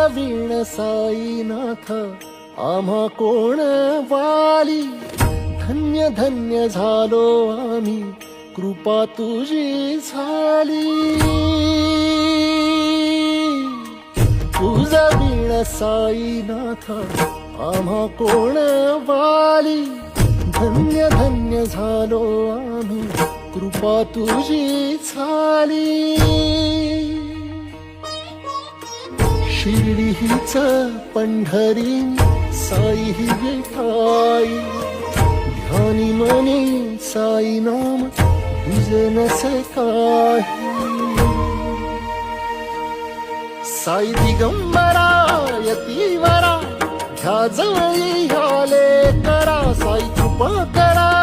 वीण साईनाथ आम्हा कोण वाली, धन्य धन्य झालो आम्ही कृपा तुझी झाली. तुझा वीण साईनाथ आम्हा कोण वाली, धन्य धन्य झालो आम्ही कृपा तुझी झाली. शिर्डी हीच पंढरी साई ही विठाई, ध्यानी मनी साई नाम भिजनसे काही. साई दिगंबरा यतीवरा ह्या जवळी ह्याले करा, साई कृपा करा.